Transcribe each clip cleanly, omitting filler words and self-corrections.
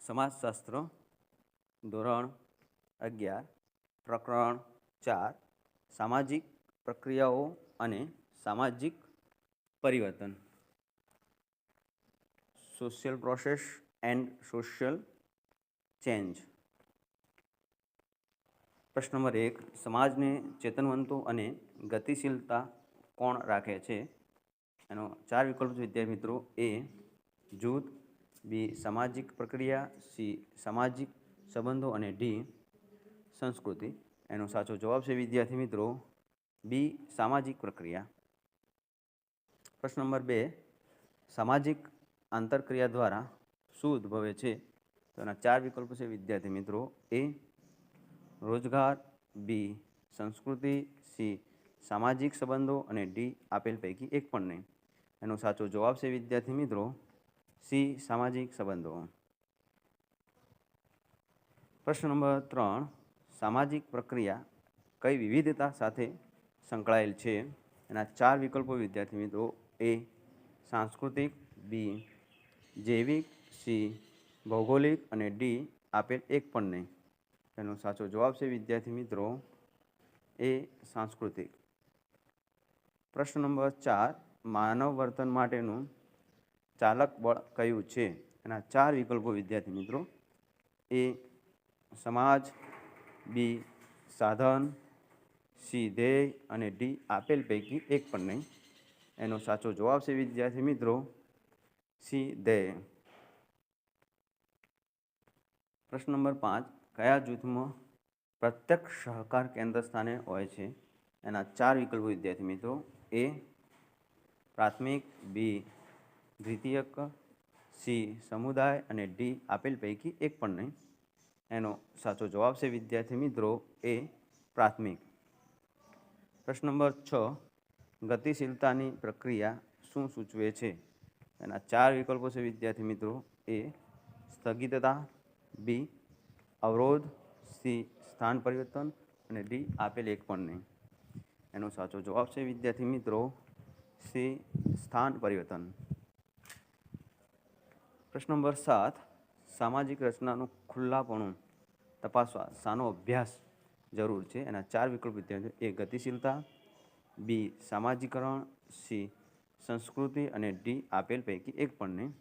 સમાજશાસ્ત્ર ધોરણ 11 પ્રકરણ 4 સામાજિક પ્રક્રિયાઓ અને સામાજિક પરિવર્તન social process and social change. પ્રશ્ન નંબર 1, સમાજને ચેતનવંતો અને ગતિશીલતા કોણ રાખે છે? એનો 4 વિકલ્પ છે વિદ્યાર્થી મિત્રો. એ જૂથ, બી સામાજિક પ્રક્રિયા, સી સામાજિક સંબંધો અને ડી સંસ્કૃતિ. એનો સાચો જવાબ છે વિદ્યાર્થી મિત્રો બી સામાજિક પ્રક્રિયા. પ્રશ્ન નંબર 2, સામાજિક આંતરક્રિયા દ્વારા શું ઉદ્ભવે છે? તો એના 4 વિકલ્પો છે વિદ્યાર્થી મિત્રો. એ રોજગાર, બી સંસ્કૃતિ, સી સામાજિક સંબંધો અને ડી આપેલ પૈકી એક પણ નહીં. એનો સાચો જવાબ છે વિદ્યાર્થી મિત્રો સી સામાજિક સંબંધો. પ્રશ્ન નંબર 3, સામાજિક પ્રક્રિયા કઈ વિવિધતા સાથે સંકળાયેલ છે? એના 4 વિકલ્પો વિદ્યાર્થી મિત્રો. એ સાંસ્કૃતિક, બી જૈવિક, સી ભૌગોલિક અને ડી આપેલ એક પણ નહીં. એનો સાચો જવાબ છે વિદ્યાર્થી મિત્રો એ સાંસ્કૃતિક. પ્રશ્ન નંબર 4, માનવ વર્તન માટેનું ચાલક બળ કયું છે? એના 4 વિકલ્પો વિદ્યાર્થી મિત્રો. એ સમાજ, બી સાધન, સી ધ્યેય અને ડી આપેલ પૈકી એક પણ નહીં. એનો સાચો જવાબ છે વિદ્યાર્થી મિત્રો સી ધ્યેય. પ્રશ્ન નંબર 5, કયા જૂથમાં પ્રત્યક્ષ સહકાર કેન્દ્ર સ્થાને હોય છે? એના 4 વિકલ્પો વિદ્યાર્થી મિત્રો. એ પ્રાથમિક, બી દ્વિતીયક, સી સમુદાય અને ડી આપેલ પૈકી એક પણ નહીં. એનો સાચો જવાબ છે વિદ્યાર્થી મિત્રો એ પ્રાથમિક. પ્રશ્ન નંબર 6, ગતિશીલતાની પ્રક્રિયા શું સૂચવે છે? એના 4 વિકલ્પો છે વિદ્યાર્થી મિત્રો. એ સ્થગિતતા, બી અવરોધ, સી સ્થાન પરિવર્તન અને ડી આપેલ એક પણ નહીં. એનો સાચો જવાબ છે વિદ્યાર્થી મિત્રો સી સ્થાન પરિવર્તન. પ્રશ્ન નંબર 7, સામાજિક રચનાનું ખુલ્લાપણું તપાસવા શાનો અભ્યાસ જરૂર છે? એના 4 વિકલ્પ વિદ્યાર્થીઓ. એ ગતિશીલતા, બી સામાજિકરણ, સી સંસ્કૃતિ અને ડી આપેલ પૈકી એક પણ નહીં.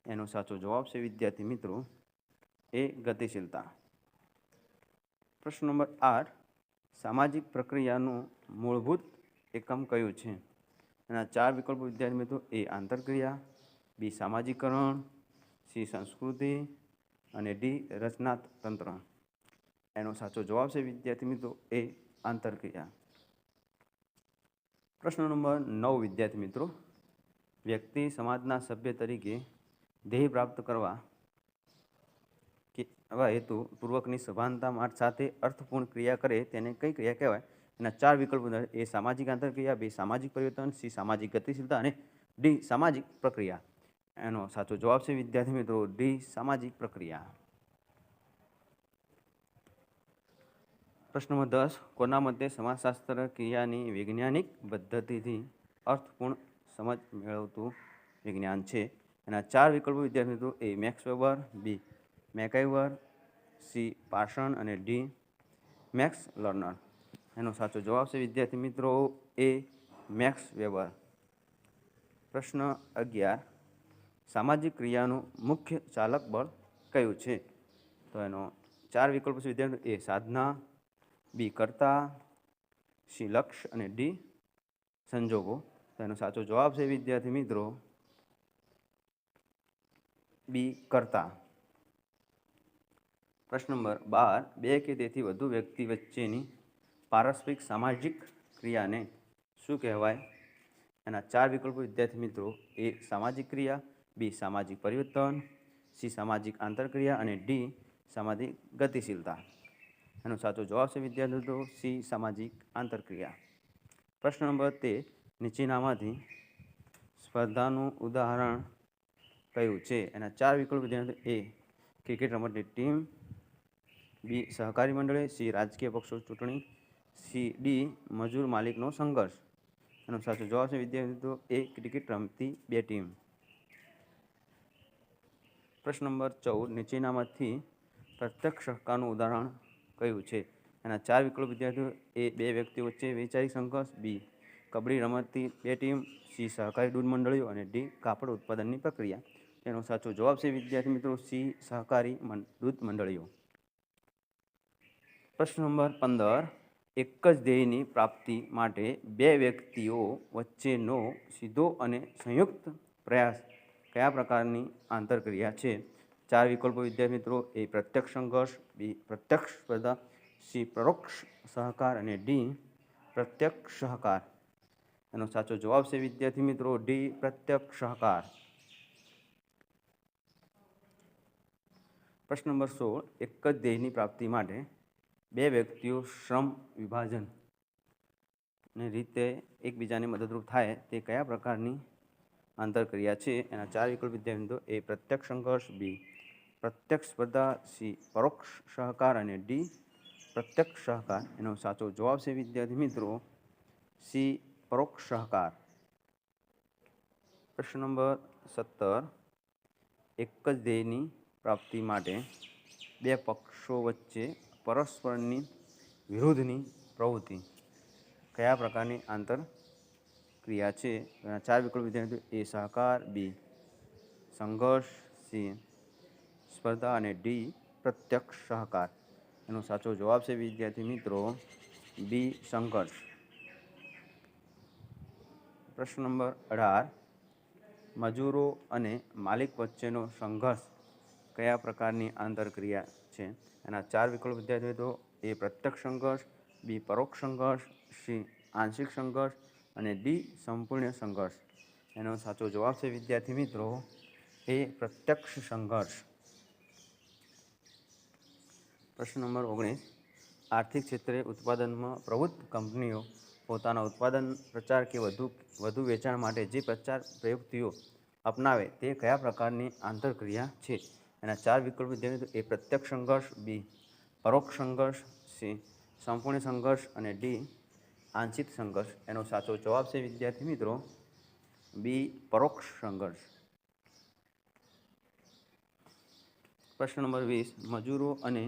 એનો સાચો જવાબ છે વિદ્યાર્થી મિત્રો એ ગતિશીલતા. પ્રશ્ન નંબર 8, સામાજિક પ્રક્રિયાનું મૂળભૂત એકમ કયું છે? એના 4 વિકલ્પો વિદ્યાર્થી મિત્રો. એ આંતરક્રિયા, બી સામાજિકરણ, સી સંસ્કૃતિ અને ડી રચનાતંત્ર. એનો સાચો જવાબ છે વિદ્યાર્થી મિત્રો એ આંતરક્રિયા. પ્રશ્ન નંબર 9 વિદ્યાર્થી મિત્રો, વ્યક્તિ સમાજના સભ્ય તરીકે ધ્યેય પ્રાપ્ત કરવા કે આવા હેતુ પૂર્વકની સભાનતા માર્ગ સાથે અર્થપૂર્ણ ક્રિયા કરે તેને કઈ ક્રિયા કહેવાય? એના 4 વિકલ્પો. એ સામાજિક આંતરક્રિયા, બી સામાજિક પરિવર્તન, સી સામાજિક ગતિશીલતા અને ડી સામાજિક પ્રક્રિયા. એનો સાચો જવાબ છે વિદ્યાર્થી મિત્રો ડી સામાજિક પ્રક્રિયા. પ્રશ્ન નંબર 10, કોના મતે સમાજશાસ્ત્ર ક્રિયાની વૈજ્ઞાનિક પદ્ધતિથી અર્થપૂર્ણ સમજ મેળવતું વિજ્ઞાન છે? એના 4 વિકલ્પો વિદ્યાર્થી મિત્રો. એ મેક્સ વેબર, બી મેકઇવર, સી પાર્સન અને ડી મેક્સ લર્નર. એનો સાચો જવાબ છે વિદ્યાર્થી મિત્રો એ મેક્સ વેબર. પ્રશ્ન 11, સામાજિક ક્રિયાનું મુખ્ય ચાલક બળ કયું છે? તો એનો 4 વિકલ્પો છે વિદ્યાર્થી. એ સાધના, બી કર્તા, સી લક્ષ્ય અને ડી સંજોગો. તો એનો સાચો જવાબ છે વિદ્યાર્થી મિત્રો બી કર્તા. પ્રશ્ન નંબર 12, બે કે તેથી વધુ વ્યક્તિ વચ્ચેની પારસ્પરિક સામાજિક ક્રિયાને શું કહેવાય? એના 4 વિકલ્પો વિદ્યાર્થી મિત્રો. એ સામાજિક ક્રિયા, બી સામાજિક પરિવર્તન, સી સામાજિક આંતરક્રિયા અને ડી સામાજિક ગતિશીલતા. એનો સાચો જવાબ છે વિદ્યાર્થી મિત્રો સી સામાજિક આંતરક્રિયા. પ્રશ્ન નંબર 13, નીચેનામાંથી સ્પર્ધાનું ઉદાહરણ કયું છે? એના 4 વિકલ્પ વિદ્યાર્થી. એ ક્રિકેટ રમતની ટીમ, બી સહકારી મંડળી, સી રાજકીય પક્ષો ચૂંટણી, સી ડી મજૂર માલિકનો સંઘર્ષ. એનો સાચો જવાબ છે વિદ્યાર્થી મિત્રો એ ક્રિકેટ રમતી બે ટીમ. પ્રશ્ન નંબર 14 નીચેનામાંથી પ્રત્યક્ષ સહકારનું ઉદાહરણ કયું છે? એના 4 વિકલ્પ વિદ્યાર્થીઓ: એ 2 વ્યક્તિઓ વચ્ચે વૈચારિક સંઘર્ષ, બી કબડ્ડી રમતથી 2 ટીમ, સી સહકારી દૂધ મંડળીઓ અને ડી કાપડ ઉત્પાદનની પ્રક્રિયા. તેનો સાચો જવાબ છે વિદ્યાર્થી મિત્રો સી સહકારી દૂધ મંડળીઓ. પ્રશ્ન નંબર 15 એક જ ધ્યેયની પ્રાપ્તિ માટે 2 વ્યક્તિઓ વચ્ચેનો સીધો અને સંયુક્ત પ્રયાસ કયા પ્રકારની આંતરક્રિયા છે? 4 વિકલ્પો વિદ્યાર્થી મિત્રો: એ પ્રત્યક્ષ સંઘર્ષ, બી પ્રત્યક્ષ સ્પર્ધા, સી પરોક્ષ સહકાર અને ડી પ્રત્યક્ષ સહકાર. એનો સાચો જવાબ છે વિદ્યાર્થી મિત્રો ડી પ્રત્યક્ષ સહકાર. પ્રશ્ન નંબર 16 એક જ ધ્યેયની પ્રાપ્તિ માટે 2 વ્યક્તિઓ શ્રમ વિભાજન ની રીતે એકબીજાને મદદરૂપ થાય તે કયા પ્રકારની આંતરક્રિયા છે? એના 4 વિકલ્પ વિદ્યાર્થી મિત્રો: એ પ્રત્યક્ષ સંઘર્ષ, બી પ્રત્યક્ષ સ્પર્ધા, સી પરોક્ષ સહકાર અને ડી પ્રત્યક્ષ સહકાર. એનો સાચો જવાબ છે વિદ્યાર્થી મિત્રો સી પરોક્ષ સહકાર. પ્રશ્ન નંબર 17 એક જ ધ્યેયની પ્રાપ્તિ માટે 2 પક્ષો વચ્ચે પરસ્પરની વિરુદ્ધની પ્રવૃત્તિ કયા પ્રકારની આંતરક્રિયા છે? 4 વિકલ્પ વિદ્યાર્થીઓ: એ સહકાર, બી સંઘર્ષ, સી સ્પર્ધા અને ડી પ્રત્યક્ષ સહકાર. એનો સાચો જવાબ છે વિદ્યાર્થી મિત્રો બી સંઘર્ષ. પ્રશ્ન નંબર 18 મજૂરો અને માલિક વચ્ચેનો સંઘર્ષ કયા પ્રકારની આંતરક્રિયા છે? એના 4 વિકલ્પ વિદ્યાર્થી મિત્રો: એ પ્રત્યક્ષ સંઘર્ષ, બી પરોક્ષ સંઘર્ષ, સી આંશિક સંઘર્ષ અને ડી સંપૂર્ણ સંઘર્ષ. એનો સાચો જવાબ છે વિદ્યાર્થી મિત્રો એ પ્રત્યક્ષ સંઘર્ષ. પ્રશ્ન નંબર 19 આર્થિક ક્ષેત્રે ઉત્પાદનમાં પ્રવૃત્ત કંપનીઓ પોતાના ઉત્પાદન પ્રચાર કે વધુ વેચાણ માટે જે પ્રચાર પ્રયુક્તિઓ અપનાવે તે કયા પ્રકારની આંતરક્રિયા છે? એના 4 વિકલ્પ વિદ્યાર્થી: એ પ્રત્યક્ષ સંઘર્ષ, બી પરોક્ષ સંઘર્ષ, સી સંપૂર્ણ સંઘર્ષ અને ડી આંશિક સંઘર્ષ. એનો સાચો જવાબ છે વિદ્યાર્થી મિત્રો બી પરોક્ષ સંઘર્ષ. પ્રશ્ન નંબર 20 મજૂરો અને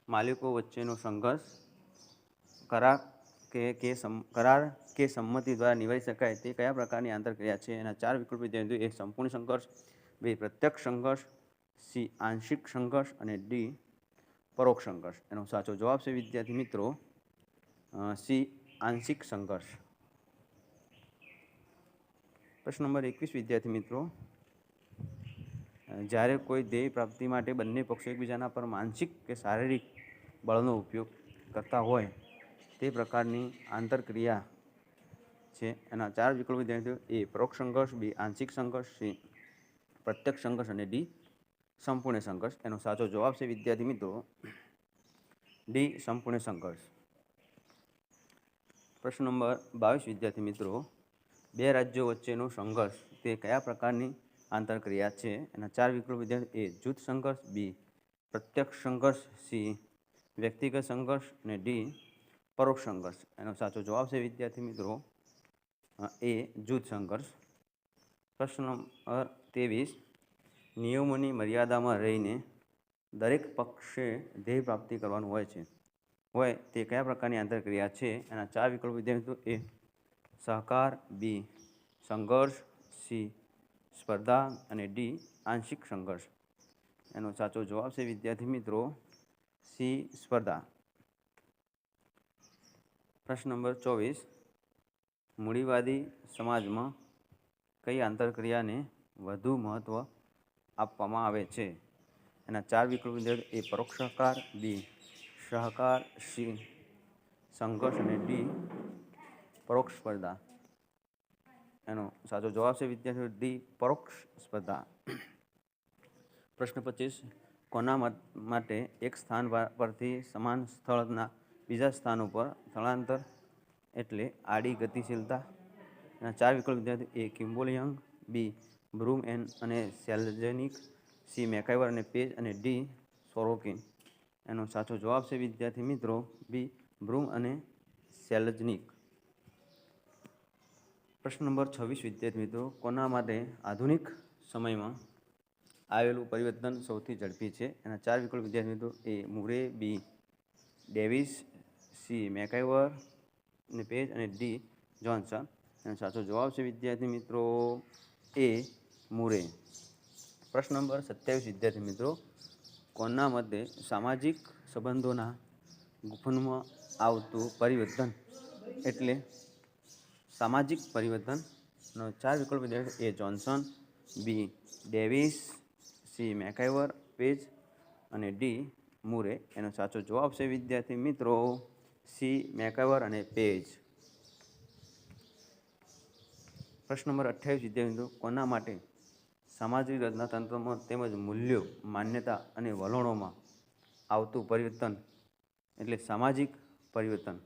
માલિકો વચ્ચેનો સંઘર્ષ કરાર કે સંમતિ દ્વારા નિવારી શકાય તે કયા પ્રકારની આંતરક્રિયા છે? એના 4 વિકલ્પ વિદ્યાર્થીઓ: એ સંપૂર્ણ સંઘર્ષ, બી પ્રત્યક્ષ સંઘર્ષ, સી આંશિક સંઘર્ષ અને ડી પરોક્ષ સંઘર્ષ. એનો સાચો જવાબ છે વિદ્યાર્થી મિત્રો સી આંશિક સંઘર્ષ. પ્રશ્ન નંબર 21 વિદ્યાર્થી મિત્રો જ્યારે કોઈ ધ્યેય પ્રાપ્તિ માટે બંને પક્ષો એકબીજાના પર માનસિક કે શારીરિક બળનો ઉપયોગ કરતા હોય તે પ્રકારની આંતરક્રિયા છે? એના 4 વિકલ્પ વિદ્યાર્થીઓ: એ પરોક્ષ સંઘર્ષ, બી આંશિક સંઘર્ષ, સી પ્રત્યક્ષ સંઘર્ષ અને ડી સંપૂર્ણ સંઘર્ષ. એનો સાચો જવાબ છે વિદ્યાર્થી મિત્રો ડી સંપૂર્ણ સંઘર્ષ. પ્રશ્ન નંબર 22 વિદ્યાર્થી મિત્રો 2 રાજ્યો વચ્ચેનો સંઘર્ષ તે કયા પ્રકારની આંતરક્રિયા છે? એના 4 વિકલ્પ વિદ્યાર્થી: એ જૂથ સંઘર્ષ, બી પ્રત્યક્ષ સંઘર્ષ, સી વ્યક્તિગત સંઘર્ષ અને ડી પરોક્ષ સંઘર્ષ. એનો સાચો જવાબ છે વિદ્યાર્થી મિત્રો એ જૂથ સંઘર્ષ. પ્રશ્ન નંબર 23 નિયમોની મર્યાદામાં રહીને દરેક પક્ષે ધ્યેય પ્રાપ્તિ કરવાનું હોય તે કયા પ્રકારની આંતરક્રિયા છે? એના 4 વિકલ્પ વિદ્યાર્થીઓ: એ સહકાર, બી સંઘર્ષ, સી સ્પર્ધા અને ડી આંશિક સંઘર્ષ. એનો સાચો જવાબ છે વિદ્યાર્થી મિત્રો સી સ્પર્ધા. પ્રશ્ન નંબર 24 મૂડીવાદી સમાજમાં કઈ આંતરક્રિયાને વધુ મહત્ત્વ આપવામાં આવે છે? એના 4 વિકલ્પ વિદ્યાર્થીઓ: એ પરોક્ષ સહકાર, બી સહકાર, સી સંઘર્ષ અને ડી પરોક્ષ સ્પર્ધા. એનો સાચો જવાબ છે વિદ્યાર્થીઓ ડી પરોક્ષ સ્પર્ધા. પ્રશ્ન 25 કોના માટે એક સ્થાન પરથી સમાન સ્થળના બીજા સ્થાન ઉપર સ્થળાંતર એટલે આડી ગતિશીલતા? એના 4 વિકલ્પ વિદ્યાર્થીઓ: એ કિમ્બલ યંગ, બી બ્રૂમ અને સેલ્જનિક, સી મેકઇવર અને પેજ અને ડી સોરોકિન. એનો સાચો જવાબ છે વિદ્યાર્થી મિત્રો બી બ્રૂમ અને સેલ્જનિક. પ્રશ્ન નંબર 26 વિદ્યાર્થી મિત્રો કોના માટે આધુનિક સમયમાં આવેલું પરિવર્તન સૌથી ઝડપી છે? એના ચાર વિકલ્પ વિદ્યાર્થી મિત્રો: એ મુરે, બી ડેવિસ, સી મેકઆઈવર અને પેજ અને ડી જોન્સન. એનો સાચો જવાબ છે વિદ્યાર્થી મિત્રો એ મુરે. પ્રશ્ન નંબર 27 વિદ્યાર્થી મિત્રો: કોના મતે સામાજિક સંબંધોના ગુફનમાં આવતું પરિવર્તન એટલે સામાજિક પરિવર્તનનો ચાર વિકલ્પ વિદ્યાર્થી: એ જોન્સન, બી ડેવિસ, સી મેકઆઈવર, પેજ અને ડી મુરે. એનો સાચો જવાબ છે વિદ્યાર્થી મિત્રો સી મેકઆઈવર અને પેજ. પ્રશ્ન નંબર 28 વિદ્યાર્થી મિત્રો: કોના માટે સામાજિક રચનાતંત્રમાં તેમજ મૂલ્યો, માન્યતા અને વલણોમાં આવતું પરિવર્તન એટલે સામાજિક પરિવર્તન?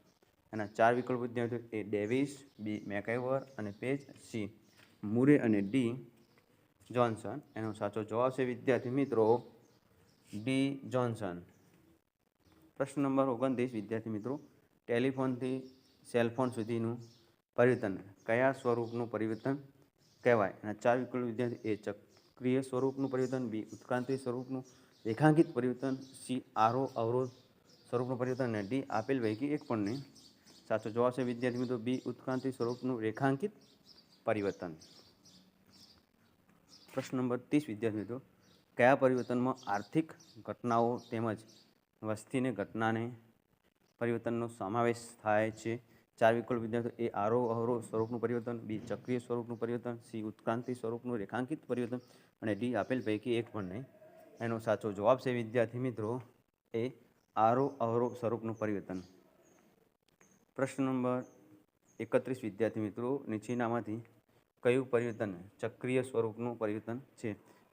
એના ચાર વિકલ્પ વિદ્યાર્થીઓ: એ ડેવિસ, બી મેકઆઈવર અને પેજ, સી મુરે અને ડી જોન્સન. એનો સાચો જવાબ છે વિદ્યાર્થી મિત્રો ડી જોન્સન. પ્રશ્ન નંબર 29 વિદ્યાર્થી મિત્રો: ટેલિફોનથી સેલફોન સુધીનું પરિવર્તન કયા સ્વરૂપનું પરિવર્તન કહેવાય? એના ચાર વિકલ્પ વિદ્યાર્થી: એ ચક્રીય સ્વરૂપનું પરિવર્તન, બી ઉત્ક્રાંતિ સ્વરૂપનું રેખાંકિત પરિવર્તન, સી આરોહ અવરોધ સ્વરૂપનું પરિવર્તન અને ડી આપેલ પૈકી એક પણ નહીં. સાચો જવાબ છે વિદ્યાર્થી મિત્રો બી ઉત્ક્રાંતિ સ્વરૂપનું રેખાંકિત પરિવર્તન. પ્રશ્ન નંબર 30 વિદ્યાર્થી મિત્રો: કયા પરિવર્તનમાં આર્થિક ઘટનાઓ તેમજ વસ્તીને ઘટનાને પરિવર્તનનો સમાવેશ થાય છે? ચાર વિકલ્પ વિદ્યાર્થીઓ: એ આરોહ અવરોધ સ્વરૂપનું પરિવર્તન, બી ચક્રીય સ્વરૂપનું પરિવર્તન, સી ઉત્ક્રાંતિ સ્વરૂપનું રેખાંકિત પરિવર્તન અને ડી આપેલ પૈકી એક પણ નહીં. એનો સાચો જવાબ છે વિદ્યાર્થી મિત્રો એ આરોહ અવરોધ સ્વરૂપનું પરિવર્તન. પ્રશ્ન નંબર 31 વિદ્યાર્થી મિત્રો: નીચેનામાંથી કયું પરિવર્તન ચક્રીય સ્વરૂપનું પરિવર્તન છે?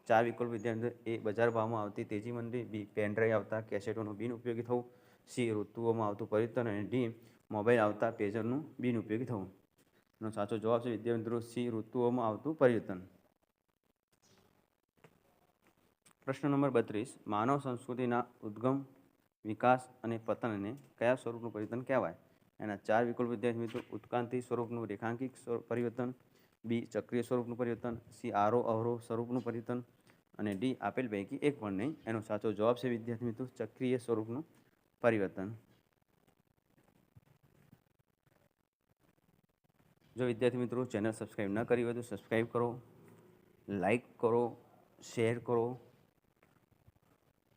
ચાર વિકલ્પ વિદ્યાર્થીઓ: એ બજાર ભાવમાં આવતી તેજી મંદી, બી પેનડ્રાઈવ આવતા કેસેટોનું બિનઉપયોગી થવું, સી ઋતુઓમાં આવતું પરિવર્તન અને ડી મોબાઈલ આવતા પેજરનું બિનઉપયોગી થવું. એનો સાચો જવાબ છે વિદ્યાર્થી મિત્રો સી ઋતુઓમાં આવતું પરિવર્તન. પ્રશ્ન નંબર 32: માનવ સંસ્કૃતિના ઉદ્ગમ, વિકાસ અને પતનને કયા સ્વરૂપનું પરિવર્તન કહેવાય? એના ચાર વિકલ્પ વિદ્યાર્થી મિત્રો: ઉત્ક્રાંતિ સ્વરૂપનું રેખાંકિત પરિવર્તન, બી ચક્રીય સ્વરૂપનું પરિવર્તન, સી આરોહ અવરોધ સ્વરૂપનું પરિવર્તન અને ડી આપેલ પૈકી એક પણ નહીં. એનો સાચો જવાબ છે વિદ્યાર્થી મિત્રો ચક્રીય સ્વરૂપનું પરિવર્તન. જો વિદ્યાર્થી મિત્રો ચેનલ સબસ્ક્રાઈબ ન કરી હોય તો સબસ્ક્રાઈબ કરો, લાઈક કરો, શેર કરો.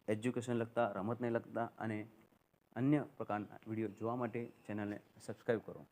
એજ્યુકેશન લગતા, રમતને લગતા અને અન્ય પ્રકારના વિડીયો જોવા માટે ચેનલને સબસ્ક્રાઈબ કરો.